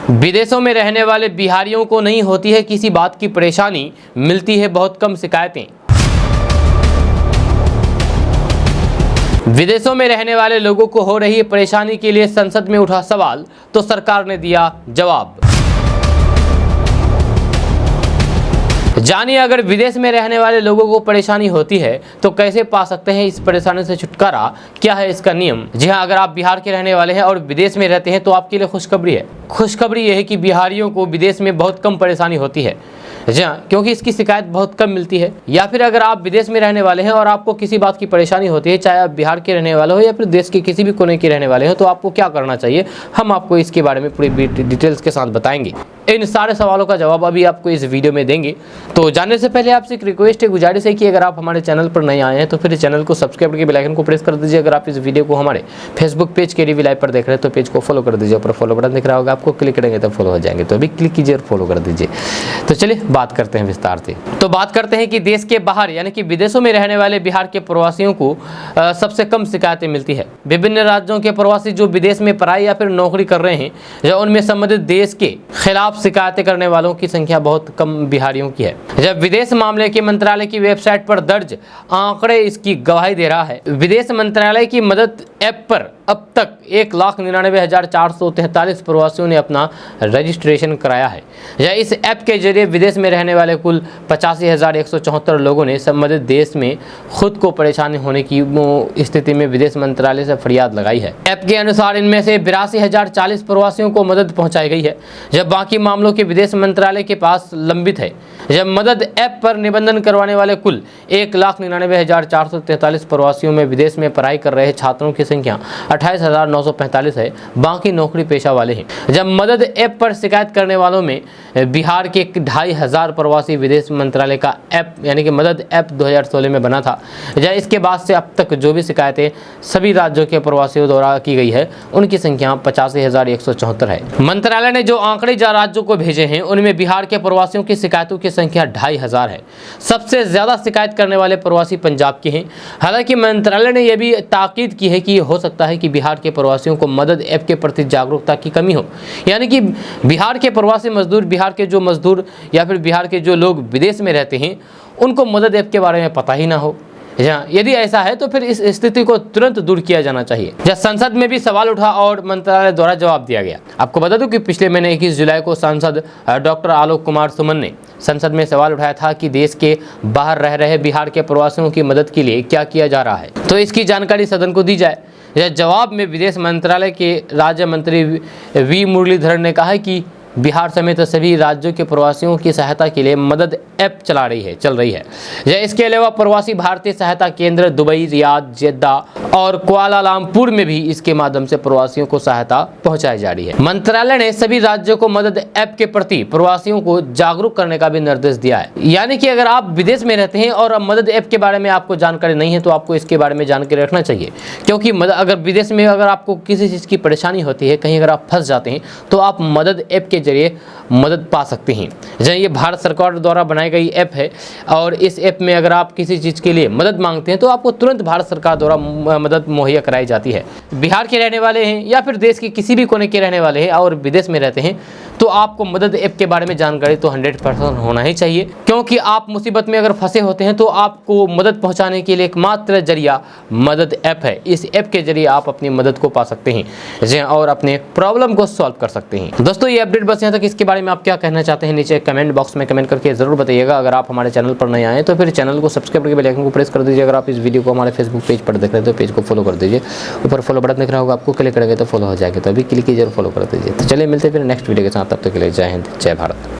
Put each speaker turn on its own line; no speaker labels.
विदेशों में रहने वाले बिहारियों को नहीं होती है किसी बात की परेशानी, मिलती है बहुत कम शिकायतें। विदेशों में रहने वाले लोगों को हो रही परेशानी के लिए संसद में उठा सवाल तो सरकार ने दिया जवाब। जानिए, अगर विदेश में रहने वाले लोगों को परेशानी होती है तो कैसे पा सकते हैं इस परेशानी से छुटकारा, क्या है इसका नियम। जी हाँ, अगर आप बिहार के रहने वाले हैं और विदेश में रहते हैं तो आपके लिए खुशखबरी है। खुशखबरी यह है कि बिहारियों को विदेश में बहुत कम परेशानी होती है। जी हाँ, क्योंकि इसकी शिकायत बहुत कम मिलती है। या फिर अगर आप विदेश में रहने वाले हैं और आपको किसी बात की परेशानी होती है, चाहे आप बिहार के रहने वाले हो या फिर देश के किसी भी कोने के रहने वाले हो, तो आपको क्या करना चाहिए, हम आपको इसके बारे में पूरी डिटेल्स के साथ बताएंगे। इन सारे सवालों का जवाब अभी आपको इस वीडियो में देंगे। तो जानने से पहले आपसे एक रिक्वेस्ट है, गुजारिश है कि अगर आप हमारे चैनल पर नए आए हैं तो फिर चैनल को सब्सक्राइब करके बेल आइकन को प्रेस कर दीजिए। अगर आप इस वीडियो को हमारे फेसबुक पेज के रिव्यू लाइव पर देख रहे हैं तो पेज को फॉलो कर दीजिए। ऊपर फॉलो बटन दिख रहा होगा, आपको क्लिक करेंगे तो फॉलो हो जाएंगे, तो अभी क्लिक कीजिए और फॉलो कर दीजिए। तो चलिए बात करते हैं विस्तार से। तो बात करते हैं कि देश के बाहर यानी कि विदेशों में रहने वाले बिहार के प्रवासियों को सबसे कम शिकायतें मिलती है। विभिन्न राज्यों के प्रवासी जो विदेश में पढ़ाई या फिर नौकरी कर रहे हैं, या उनमें संबंधित देश के खिलाफ शिकायतें करने वालों की संख्या बहुत कम बिहारियों की है। जब विदेश मामले के मंत्रालय की वेबसाइट पर दर्ज आंकड़े इसकी गवाही दे रहा है। विदेश मंत्रालय की मदद ऐप पर अब तक 1,99,443 प्रवासियों ने अपना रजिस्ट्रेशन कराया है। या इस ऐप के जरिए विदेश में रहने वाले कुल 85,174 लोगों ने संबंधित देश में खुद को परेशानी होने की स्थिति में विदेश मंत्रालय से फरियाद लगाई है। ऐप के अनुसार इनमें से 82,040 प्रवासियों को मदद पहुंचाई गई है, जब बाकी मामलों के विदेश मंत्रालय के पास लंबित है। जब मदद ऐप पर निबंधन करवाने वाले कुल 1,99,443 प्रवासियों में विदेश में पढ़ाई कर रहे छात्रों की संख्या 28,945 है, बाकी नौकरी पेशा वाले हैं। जब मदद ऐप पर शिकायत करने वालों में बिहार के 2,500 प्रवासी विदेश मंत्रालय का ऐप यानी कि मदद ऐप 2016 में बना था। या इसके बाद से अब तक जो भी शिकायतें सभी राज्यों के प्रवासियों द्वारा की गई है, उनकी संख्या 85,174 है। मंत्रालय ने जो आंकड़े राज्यों को भेजे हैं, उनमें बिहार के प्रवासियों की शिकायतों की संख्या 2,500 है। सबसे ज्यादा शिकायत करने वाले प्रवासी पंजाब के हैं। हालांकि मंत्रालय ने यह भी ताकीद की है कि हो सकता है कि बिहार के प्रवासियों को मदद ऐप के प्रति जागरूकता की कमी हो, यानी कि बिहार के प्रवासी मजदूर, बिहार के जो मजदूर या फिर बिहार के जो लोग विदेश में रहते हैं, उनको मदद ऐप के बारे में पता ही ना हो। यदि ऐसा है तो फिर इस स्थिति को तुरंत दूर किया जाना चाहिए। जब संसद में भी सवाल उठा और मंत्रालय द्वारा जवाब दिया गया। आपको बता दूं कि पिछले महीने 21 जुलाई को सांसद डॉक्टर आलोक कुमार सुमन ने संसद में सवाल उठाया था कि देश के बाहर रह रहे बिहार के प्रवासियों की मदद के लिए क्या किया जा रहा है, तो इसकी जानकारी सदन को दी जाए। जवाब में विदेश मंत्रालय के राज्य मंत्री वी मुरलीधरन ने कहा कि बिहार समेत सभी राज्यों के प्रवासियों की सहायता के लिए मदद ऐप चल रही है। या इसके अलावा प्रवासी भारतीय सहायता केंद्र दुबई, रियाद, जेद्दा और कुआलालंपुर में भी इसके माध्यम से प्रवासियों को सहायता पहुंचाई जा रही है। मंत्रालय ने सभी राज्यों को मदद ऐप के प्रति प्रवासियों को जागरूक करने का भी निर्देश दिया है। यानी कि अगर आप विदेश में रहते हैं और मदद ऐप के बारे में आपको जानकारी नहीं है तो आपको इसके बारे में जानकारी रखना चाहिए, क्योंकि अगर विदेश में अगर आपको किसी चीज़ की परेशानी होती है, कहीं अगर आप फंस जाते हैं तो आप मदद ऐप के जरिए मदद पा सकते हैं। ये भारत सरकार द्वारा बनाई गई ऐप है और इस ऐप में अगर आप किसी चीज़ के लिए मदद मांगते हैं तो आपको तुरंत भारत सरकार द्वारा मदद मुहैया कराई जाती है। बिहार के रहने वाले हैं या फिर देश के किसी भी कोने के रहने वाले हैं और विदेश में रहते हैं तो आपको मदद ऐप के बारे में जानकारी तो 100% होना ही चाहिए, क्योंकि आप मुसीबत में अगर फंसे होते हैं तो आपको मदद पहुंचाने के लिए एकमात्र जरिया मदद ऐप है। इस ऐप के जरिए आप अपनी मदद को पा सकते हैं और अपने प्रॉब्लम को सॉल्व कर सकते हैं। दोस्तों, ये अपडेट बस यहाँ तक। इसके बारे में आप क्या कहना चाहते हैं नीचे कमेंट बॉक्स में कमेंट करके जरूर बताइएगा। अगर आप हमारे चैनल पर नए आए तो फिर चैनल को सब्सक्राइब करके बेल आइकन को प्रेस कर दीजिए। अगर आप इस वीडियो को हमारे फेसबुक पेज पर देख रहे हैं तो पेज को फॉलो कर दीजिए। ऊपर फॉलो बटन दिख रहा होगा, आपको क्लिक करेंगे तो फॉलो हो जाएगा, तो अभी क्लिक कीजिए और फॉलो कर दीजिए। तो चलिए मिलते हैं फिर नेक्स्ट वीडियो के साथ, तब तक के लिए जय हिंद, जय भारत।